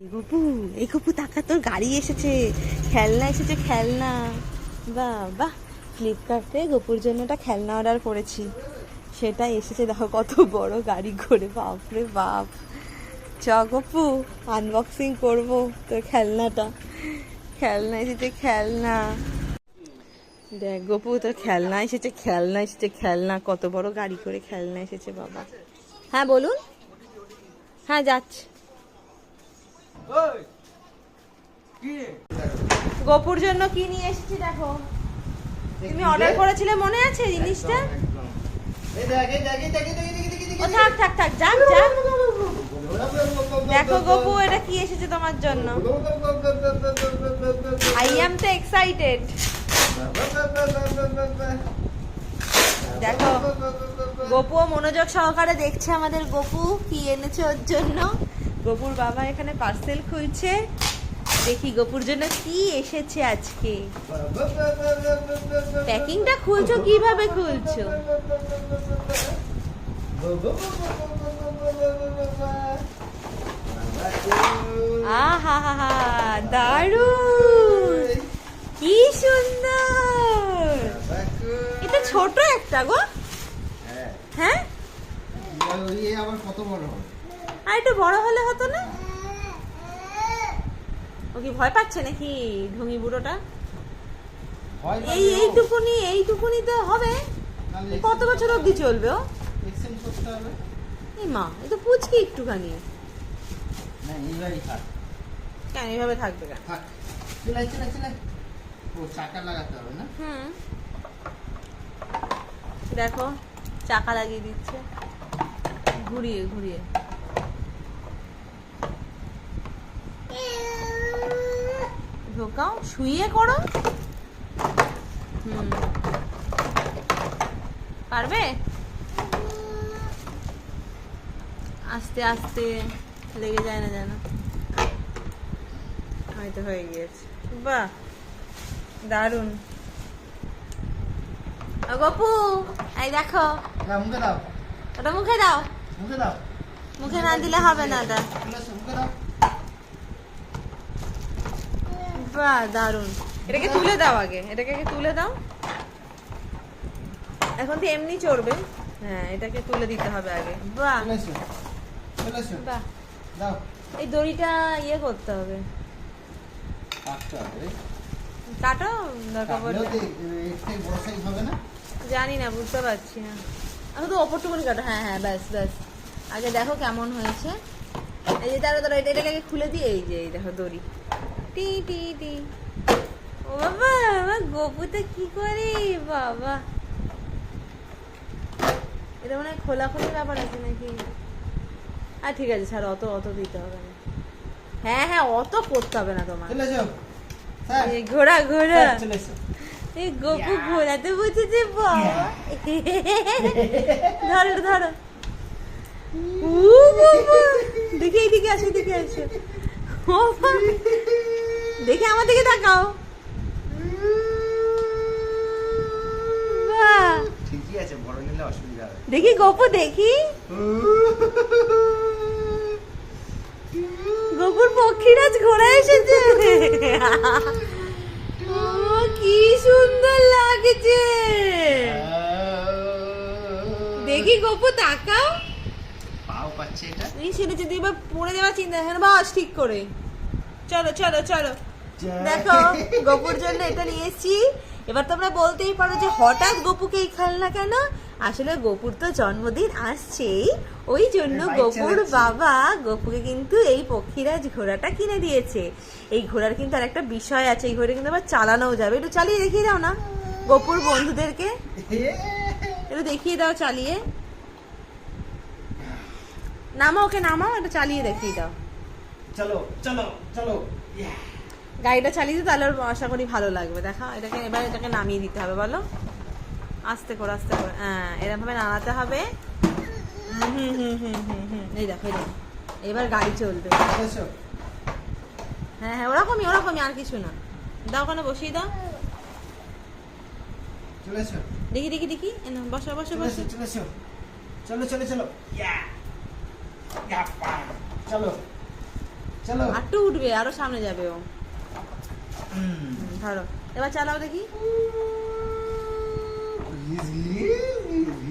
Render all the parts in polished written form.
গপু, এই গপু তাকা, তোর গাড়ি এসেছে, খেলনা এসেছে, খেলনা। বাহ বাহ, ফ্লিপকার্টে গপুর জন্য একটা খেলনা অর্ডার করেছি, সেটা এসেছে। দেখো কত বড় গাড়ি করে, বাপরে বাপ। চ গপু, আনবক্সিং করবো তোর খেলনাটা। খেলনা এসেছে, খেলনা। দেখ গপু, তোর খেলনা এসেছে, খেলনা এসেছে, খেলনা। কত বড় গাড়ি করে খেলনা এসেছে বাবা। হ্যাঁ বলুন। হ্যাঁ যাচ্ছে। গপুর জন্য কি নিয়ে এসেছি দেখো। তুমি অর্ডার করেছিলে, মনে আছে জিনিসটা? ও থাক থাক থাক, যাক যাক। দেখো গপু, এটা কি এসেছে তোমার জন্য। আই অ্যাম তো এক্সাইটেড। দেখো গপুও মনোযোগ সহকারে দেখছে আমাদের গপু কি এনেছে ওর জন্য। গপুর বাবা এখানে পার্সেল খুলছে, দেখি গপুর জন্য কি এসেছে আজকে। প্যাকিংটা খুলছো, কিভাবে খুলছো? আহা হা হা, দারুণ, কি সুন্দর। এটা ছোট একটা গো। হ্যাঁ, আর একটু বড় হলে হতো না? ও কি ভয় পাচ্ছে নাকি ঢুঙি বুড়োটা? এইটুকুনি তো হবে। কত বছর অবধি চলবে ও? এই মা, এ তো পুচকি একটুখানি। কেন এইভাবে থাকবে কেন? হুম, দেখো চাকা লাগিয়ে দিচ্ছে ঘুরিয়ে ঘুরিয়ে। ঢোকাও, শুয়ে করো। পারবে? আস্তে আস্তে, লেগে যায় না যেন। হয়তো হয়ে গিয়েছে। বাহ, দারুন। গপু, এই দেখো, ওটা মুখে দাও। মুখে না দিলে হবে না ওটা। বাহ, দারুন। এটাকে তুলে দাও আগে, এটাকে তুলে দাও। এখন তো এমনি চড়বে। হ্যাঁ, এটাকে তুলে দিতে হবে আগে। বাহ বাহ, এই দড়িটা ইয়ে করতে হবে, কাটো দরকার পড়লে। জানি না, বুঝতে পারছি না। এখন তো ওপরটুকুনি কাটো। হ্যাঁ হ্যাঁ, ব্যাস ব্যাস। আগে দেখো কেমন হয়েছে। এই যে তারা ধরো, এটাকে খুলে দিয়ে, এই যে এই দেখো দড়ি। টি টি টি। ও বাবা, আমার গপুটা কি করে বাবা। এটা মনে হয় খোলাখুলি ব্যাপার আছে নাকি? আর ঠিক আছে, স্যার অত অত দিতে হবে না। হ্যাঁ হ্যাঁ, অত করতে হবে না তোমার। ঘোড়া ঘোড়া, এই গপু ঘোড়াতে বুঝেছে বাবা। ধরো ধরো। দেখে এইদিকে আসো, দেখে আসো। দেখে আমার দিকে তাকাও। ঠিকই আছে, বড় নিলে অসুবিধা হবে। দেখি গপু, দেখি গপুর পক্ষীরাজ ঘোড়া এসেছে। কি সুন্দর লাগছে। দেখি গপু, তাকাও। পাও পাচ্ছে এটা। এই সেটা যদি এবার পড়ে যাওয়ার চিন্তা। হ্যাঁ বাস, ঠিক করে। চলো চলো চলো। দেখো গপুর জন্য এটা নিয়ে এসেছি। এবার তোমরা বলতেই পারো যে হঠাৎ গপুকে এই খেলনা কেন। আসলে গপুর তো জন্মদিন আসছেই, ওই জন্য গপুর বাবা গপুকে কিন্তু এই পক্ষীরাজ ঘোড়াটা কিনে দিয়েছে। এই ঘোড়ার কিন্তু আর একটা বিষয় আছে, এই ঘোড়া কিন্তু আবার চালানোও যাবে। একটু চালিয়ে দেখিয়ে দাও না গপুর বন্ধুদেরকে, একটু দেখিয়ে দাও চালিয়ে। নামাও, ওকে নামাও, একটু চালিয়ে দেখিয়ে দাও। চলো চলো চলো। গাড়িটা চালিয়ে দিও, তাহলে আশা করি ভালো লাগবে। দেখা, এটাকে এবার এটাকে নামিয়ে দিতে হবে। বলো, আস্তে করে আস্তে করে। হ্যাঁ, এরকম ভাবে নাড়াতে হবে। এই দেখো, এই দেখো, এবার গাড়ি চলবে। হ্যাঁ হ্যাঁ, ওরকমই ওরকমই, আর কিছু না। দাও, ওখানে বসিয়ে দাও। দেখি দেখি দেখি, বসো বসো বসো। চলো চলো চলো। চলো চলো একটু উঠবে, আরো সামনে যাবে ও। ধরো এবার চালাও দেখি।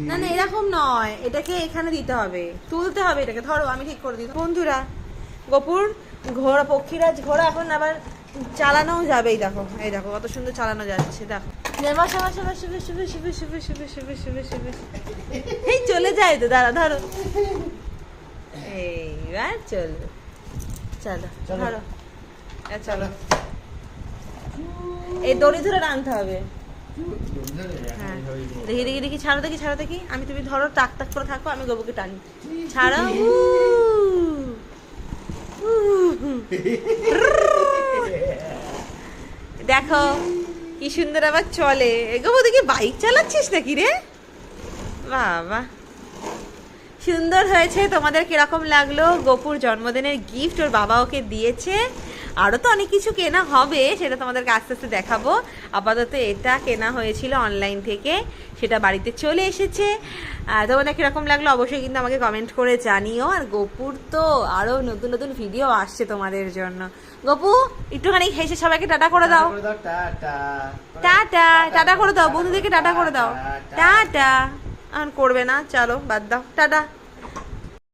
না না এরকম নয়, এটাকে এখানে দিতে হবে, তুলতে হবে এটাকে। ধরো আমি ঠিক করে দিই। বন্ধুরা, গোপুর ঘোড়া, পক্ষীরাজ ঘোড়া এখন আবার চালানোও যাবে। এই দেখো, এই দেখো কত সুন্দর চালানো যাচ্ছে, দেখো। এই চলে যায় তো, দাঁড়া ধরো। এইবার চলো, চলো চলো। ধরো, চলো। এই দড়ি ধরে টানতে হবে। হ্যাঁ দেখি দেখি দেখি, ছাড়ো দেখি, ছাড়ো দেখি। আমি, তুমি ধরো, টাক টাক করে থাকো, আমি গোবুকে টানি। ছাড়ো। দেখো কি সুন্দর আবার চলে। গোবু দেখি বাইক চালাচ্ছিস নাকি রে? বাবা সুন্দর হয়েছে। তোমাদের কিরকম লাগলো? গোপুর জন্মদিনের গিফট ওর বাবা ওকে দিয়েছে। আরও তো অনেক কিছু কেনা হবে, সেটা তোমাদেরকে আস্তে আস্তে দেখাবো। আপাতত এটা কেনা হয়েছিল অনলাইন থেকে, সেটা বাড়িতে চলে এসেছে। তোমাদের কীরকম লাগলো অবশ্যই কিন্তু আমাকে কমেন্ট করে জানিও। আর গোপুর তো আরও নতুন নতুন ভিডিও আসছে তোমাদের জন্য। গোপু একটুখানি হেসে সবাইকে টাটা করে দাও। টাটা টাটা করে দাও, বন্ধুদেরকে টাটা করে দাও। টাটা। এখন করবে না, চলো বাদ দাও, টাটা।